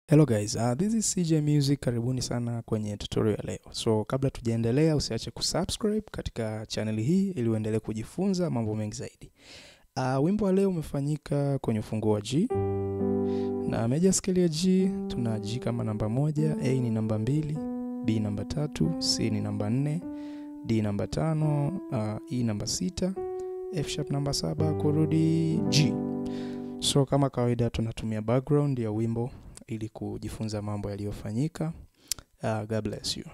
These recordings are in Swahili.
Hello guys, this is CJ Music. Karibuni sana kwenye tutorial ya leo. So kabla tujaendelea, usiache kusubscribe katika channel hii ili uendelee kujifunza mambo mengi zaidi. Wimbo wa leo umefanyika kwenye ufunguo wa G. Na major scale ya G, tuna G kama namba 1, A ni namba 2, B namba 3, C ni namba 4, D namba 5, E namba 6, F sharp namba 7 kurudi G. So kama kawaida tunatumia background ya wimbo ili kujifunza mambo yaliyofanyika. God bless you.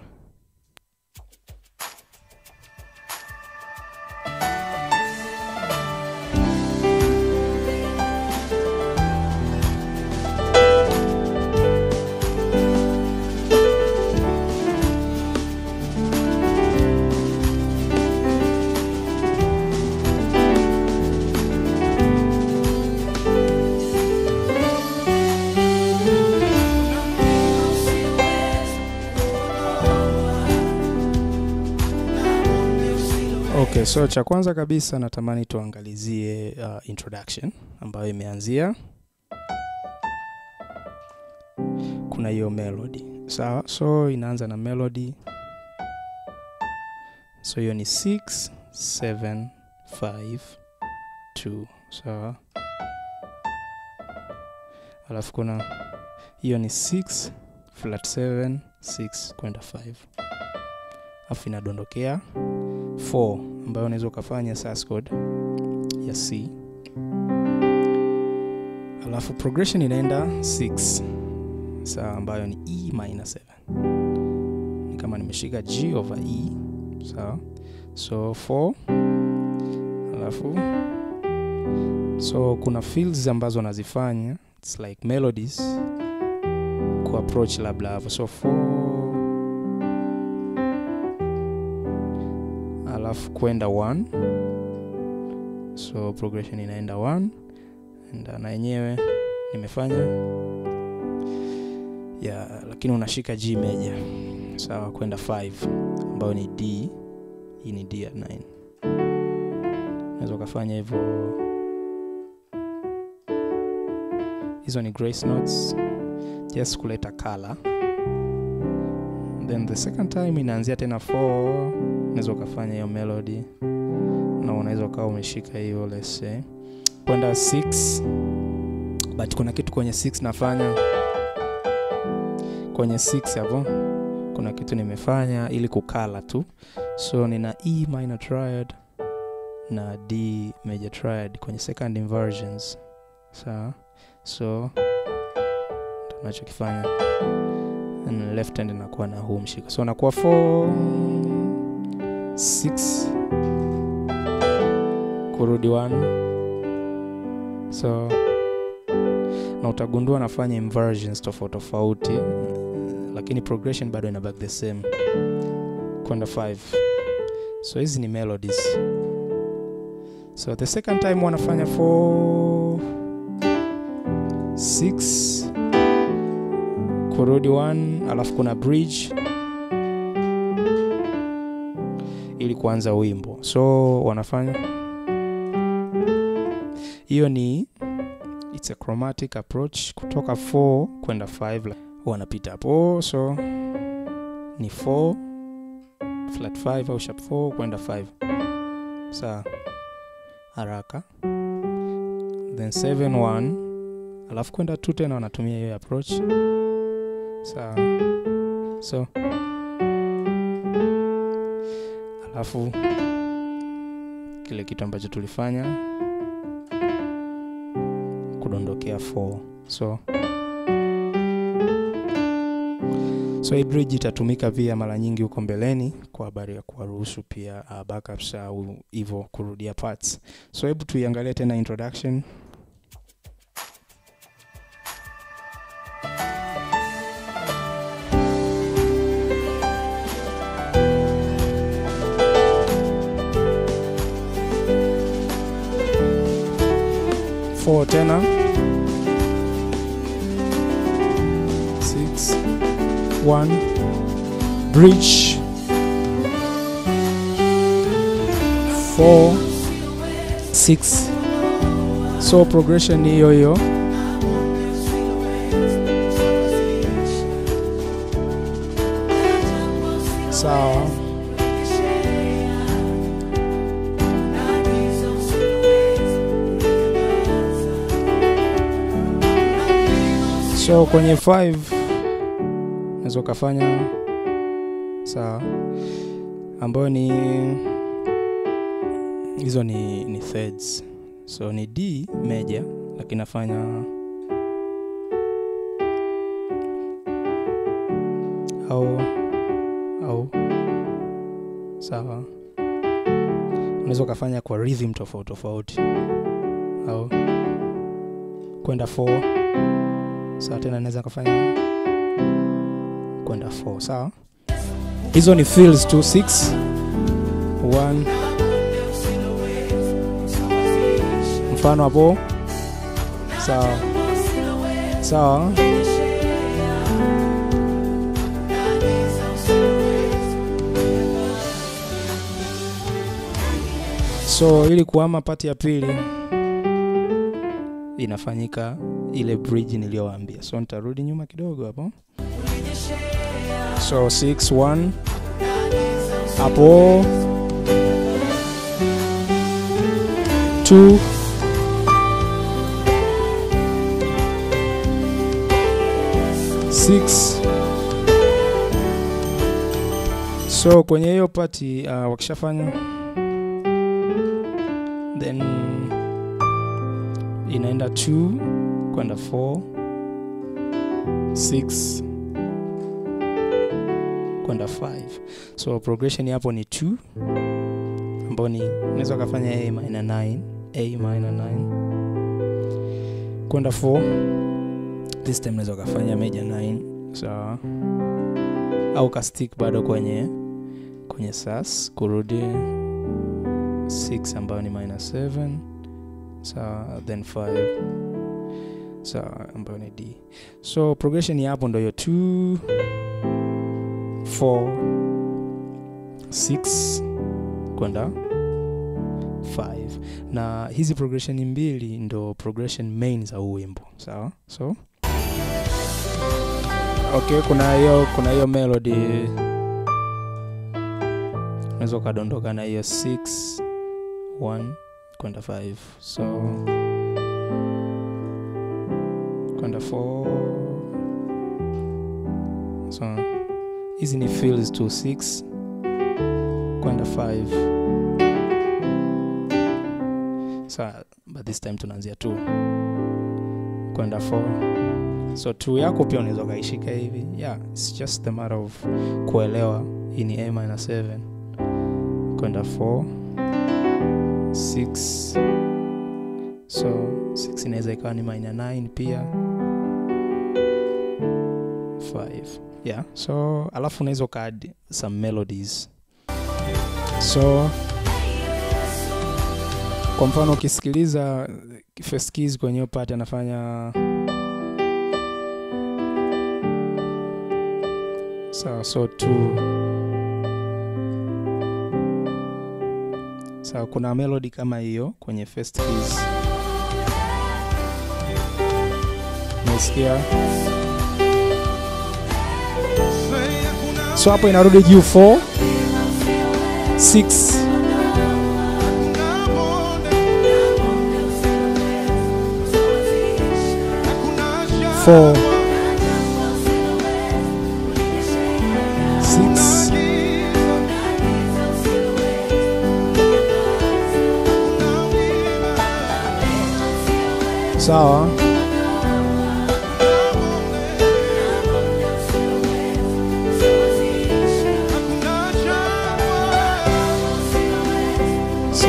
Okay, so cha kwanza kabisa natamani tuangalizie introduction ambayo imeanzia. Kuna hiyo melody. Sawa, so inaanza na melody. So hiyo ni 6 7 5 2. Sawa. Alafu kuna hiyo ni 6 flat 7 6 kwenda 5. Alafu inadondokea 4 ambayo unaweza kufanya sus chord ya C. Alafu progression inaenda 6. Sawa, ambayo ni E minor 7. Ni kama nimeshika G over E. Sawa. So 4. Alafu so kuna fills ambazo nazifanya, it's like melodies ku approach labla hapo. So 4 alafu kwenda 1. So progression inaenda 1 na yenyewe nimefanya lakini unashika G major. Sawa, kwenda 5 ambayo ni D. Hii ni D at 9. Unaweza kufanya hivyo. Hizo ni grace notes just kuleta color. Then the second time inaanzia tena 4. Unaweza kufanya hiyo melody na unaweza kama umeshika hiyo, let's say kwenda 6, but kuna kitu kwenye 6 nafanya. Kwenye 6 hapo kuna kitu nimefanya ili kukala tu. So nina E minor triad na D major triad kwenye second inversions. Sawa, so tunachokifanya and left hand inakuwa na huu mshika. So nakuwa 4 6 kurudi 1. So na utagundua nafanya inversions tofauti, lakini progression bado inabaki the same kwenda 5. So hizi ni melodies. So the second time wanafanya 4 6 kurudi 1, alafu kuna bridge ili kuanza wimbo. So wanafanya hiyo ni it's a chromatic approach kutoka 4 kwenda 5 wanapita hapo. So ni 4 flat 5 au sharp 4 kwenda 5. Sawa, haraka. Then 7 1 alafu kwenda 2 tena wanatumia hiyo approach. Sawa, so alafu kile kitu ambacho tulifanya kudondokea 4. So hii bridge itatumika pia mara nyingi huko mbeleni kwa habari ya kuwaruhusu pia backups au hivyo kurudia parts. So hebu tuiangalie tena introduction. Tena 6 1 bridge 4 6. So progression hiyo Sawa. So kwenye 5 unaweza kufanya sawa, ambayo ni hizo ni thirds. So ni D major lakini nafanya au sawa. Unaweza kufanya kwa rhythm tofauti tofauti au kwenda 4. Sawa, tena naweza kufanya kwenda 4. Sawa, hizo ni fills to 6 1. Mfano hapo. Sawa sawa. So ili kuhama pati ya pili inafanyika ile bridge niliyowaambia. So nitarudi nyuma kidogo hapo. So 6 1 hapo 2 6. So kwenye hiyo pati wakishafanya then inaenda 2 kwenda 4 6 kwenda 5. So progression hapo ni 2 ambapo ni unaweza kufanya A minor 9 kwenda 4. This time unaweza kufanya major 9 sawa, au ka stick bado kwenye sus kurudi 6 ambayo ni minor 7 sawa, then 5 sawa ambayo ni D. So progression hapo ndio hiyo 2 4 6 kwenda 5, na hizi progression mbili ndo progression main za wimbo sawa. So okay, kuna hiyo melody unaweza kadondoka na hiyo 6 1 kwenda 5, so kwenda 4. So hizi ni fills to 6 kwenda 5. So but this time tunaanzia 2 kwenda 4. So 2 yako pia unaweza kaishika hivi. Yeah, it's just the matter of kuelewa hii ni A minor 7 kwenda 4 6. So 6 inaweza ikawa ni minor 9 pia 5. Yeah, so alafu unaweza add some melodies. So kwa mfano ukisikiliza first keys kwenye hiyo part anafanya so 2. So kuna melody kama hiyo kwenye first keys. Unasikia? So hapo inarudi juu 4 6 4 6 sawa. So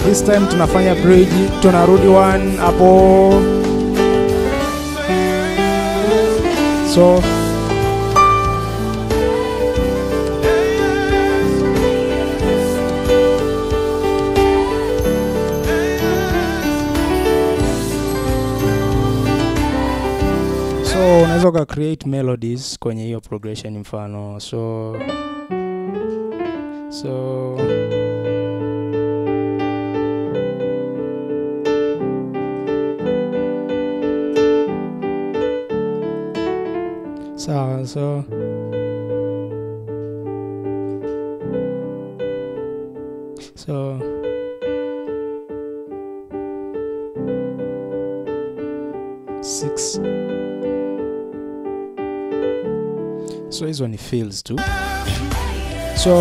this time tunafanya bridge, tunarudi 1 hapo. So unaweza ka create melodies kwenye hiyo progression mfano. So So hizo ni fills tu. So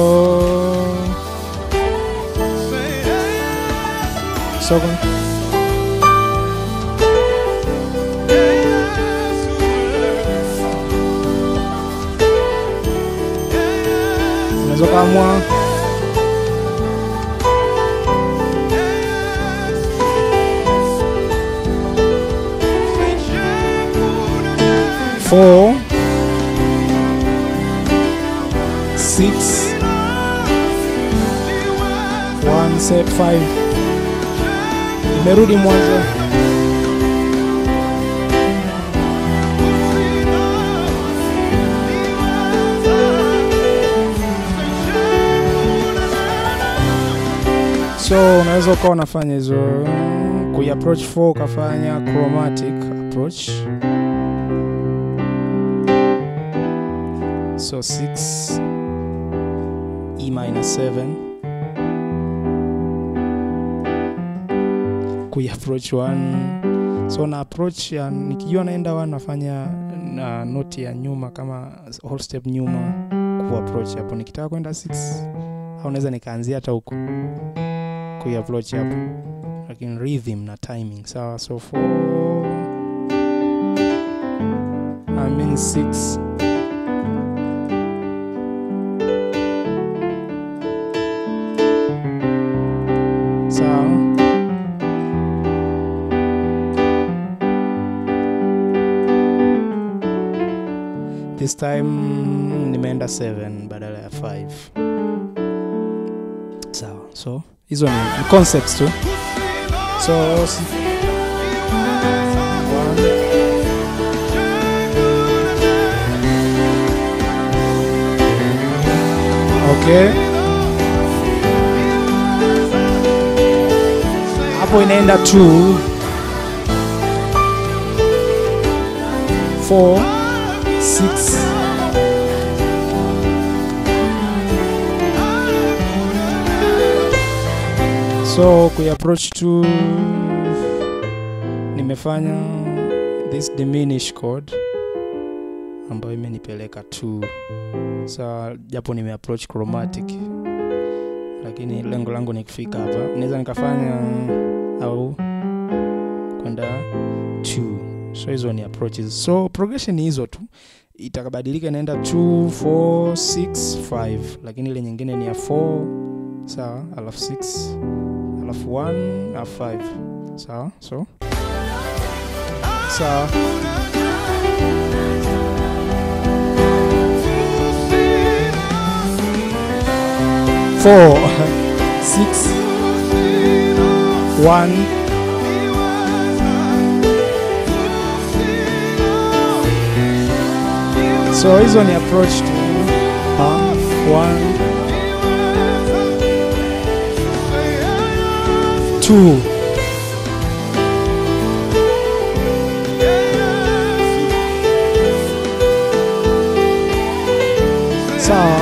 unaweza kuamua four, 6, 1, set 5. Nimerudi mwanzo. So unaweza ukawa unafanya hizo approach 4 ukafanya chromatic approach. So 6, E minor 7, approach 1. So na approach ya nikijua naenda 1 nafanya na note ya nyuma kama whole step nyuma approach hapo. Nikitaka kwenda 6 au naweza nikaanzia hata huko approach hapo, lakini rhythm na timing sawa. So 6, sawa. This time nimeenda 7 badala ya 5. Sawa. So hizo ni concepts tu. So 1, okay, hapo inaenda 2, 4, 6, so approach 2 nimefanya this diminish chord ambayo imenipeleka 2. So japo nime approach chromatic, lakini lengo langu ni kufika hapa. Naweza nikafanya au kwenda 2. So hizo ni approaches. So progression hizo tu. Itakabadilika inaenda 2, 4, 6, 5, lakini ile nyingine ni ya 4, sawa, alafu 6, alafu 1, alafu 5, sawa. So sawa. Four, 6, 1, so hizo ni approach to 1, 2, sawa.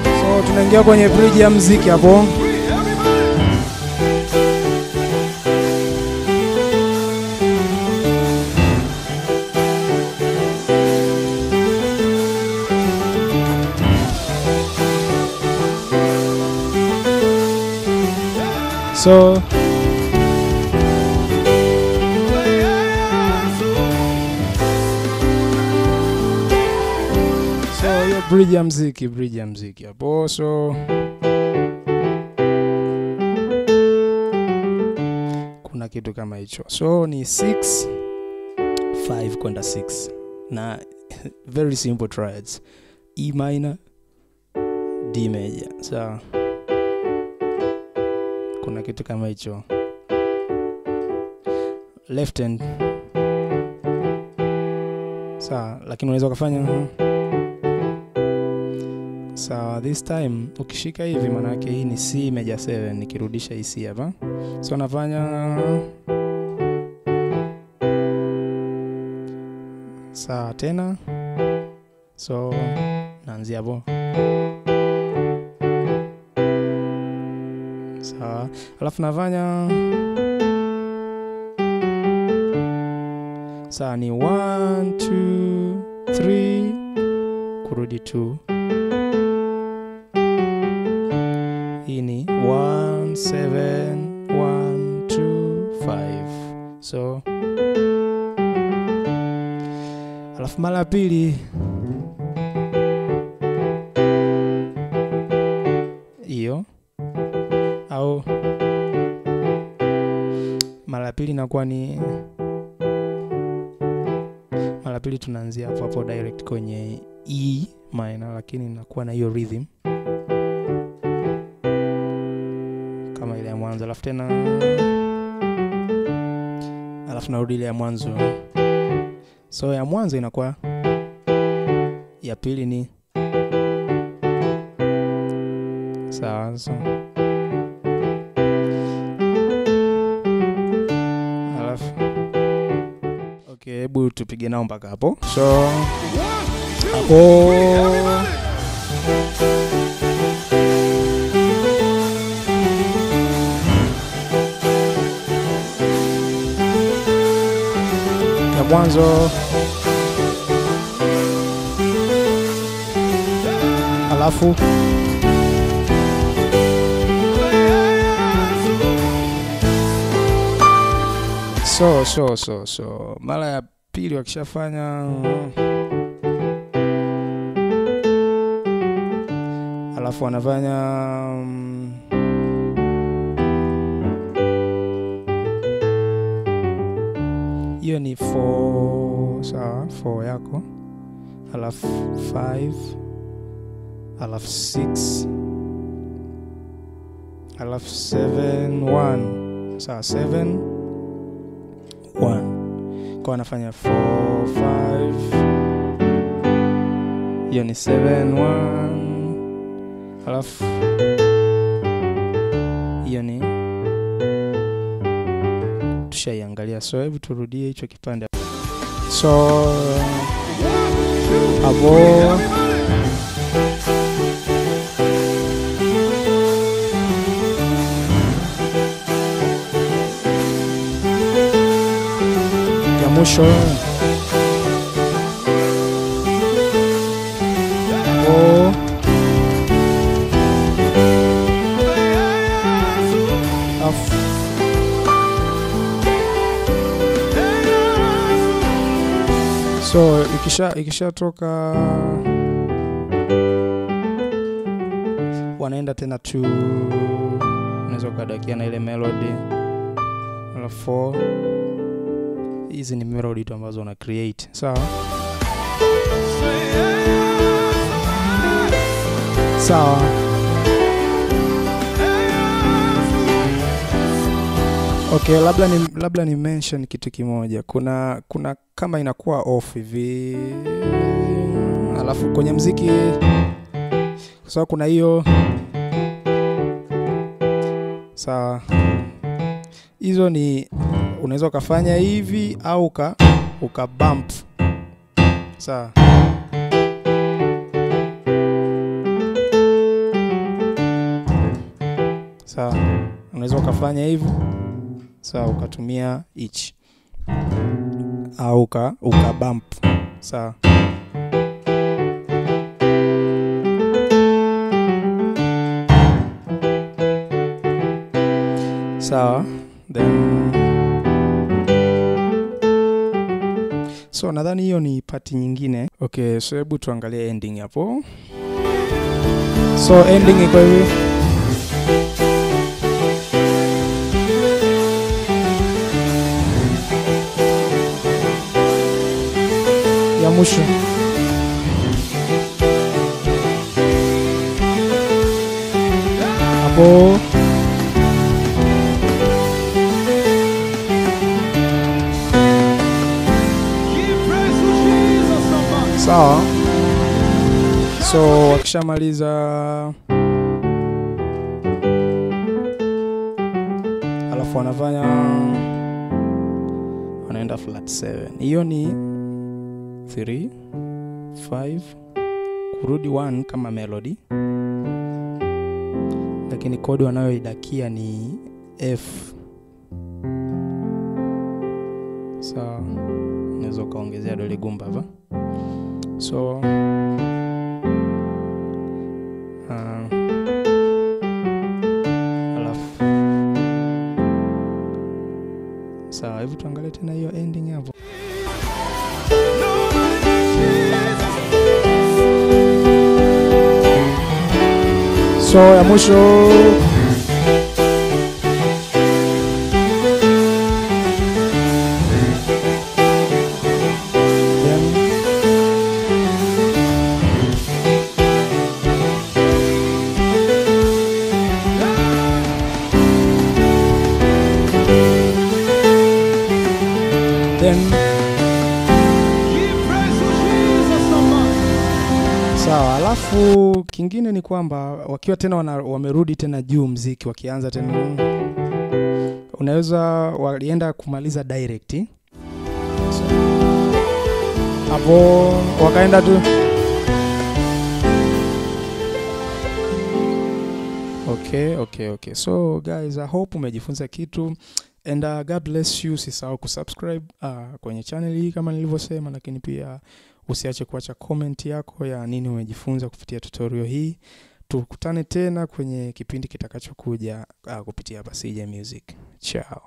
So tunaingia kwenye bridge ya muziki hapo. So hiyo bridge ya muziki hapo. So kuna kitu kama hicho. So ni 6, 5 kwenda 6 na very simple triads, E minor, D major. So kuna kitu kama hicho. Left hand, sawa, lakini unaweza kufanya sawa. This time ukishika hivi maana yake hii ni C major 7, nikirudisha hii C hapa. So nafanya sawa tena. So naanzia hapo. Alafu nafanya Sawa, ni 1 2 3 kurudi 2. Hii ni 1 7 1 2 5. So alafu mara pili hiyo, au mara pili inakuwa ni mara pili tunaanzia hapo hapo direct kwenye E minor, lakini inakuwa na hiyo rhythm kama ile ya mwanzo, alafu tena alafu narudi ile ya mwanzo. So ya mwanzo inakuwa, ya pili ni sawa. So alafu okay, hebu tupige nao mpaka hapo. So hapo ya mwanzo, alafu so mara ya pili wakishafanya, alafu wanafanya hiyo ni 4, sawa, 4 yako, alafu 5, alafu 6, alafu 7 1, sawa, 7 1. Kwa anafanya 4 5, hiyo ni 7 1, alafu hiyo ni tushaiangalia. So hebu turudie hicho kipande. So hapo ya mwisho hapo so ikisha toka wanaenda tena tu, unaweza kudakia na ile melody. Alafu 4, hizi ni melody tu ambazo una create, sawa. Sawa. Okay, labda ni mention kitu kimoja. Kuna kama inakuwa off hivi. Alafu kwenye muziki, kwa sababu kuna hiyo, sawa. Hizo ni unaweza ukafanya hivi au uka bump. Sawa. Sawa. Unaweza ukafanya hivi. Sawa, ukatumia each au uka bump. Sawa. Sawa. Then so nadhani hiyo ni part nyingine. Okay, so hebu tuangalie ending hapo. So ending iko hivi. Ya mwisho. Hapo sawa. So wakishamaliza, alafu wanafanya, wanaenda flat 7. Hiyo ni 3 5 kurudi 1 kama melody, lakini kodi wanayoidakia ni F. Sawa. unaweza kaongezea dole gumba hapa. So alafu sawa, hebu tuangalie tena hiyo ending hapo. So ya mwisho sawa. Alafu kingine ni kwamba wakiwa tena wamerudi tena juu mziki, wakianza tena unaweza walienda kumaliza direct hapo, wakaenda tu okay. So guys, I hope umejifunza kitu, and God bless you. Usisahau kusubscribe kwenye channel hii kama nilivyosema, lakini pia usiache kuacha comment yako ya nini umejifunza kupitia tutorial hii. Tukutane tena kwenye kipindi kitakachokuja kupitia hapa CJ Music. Ciao.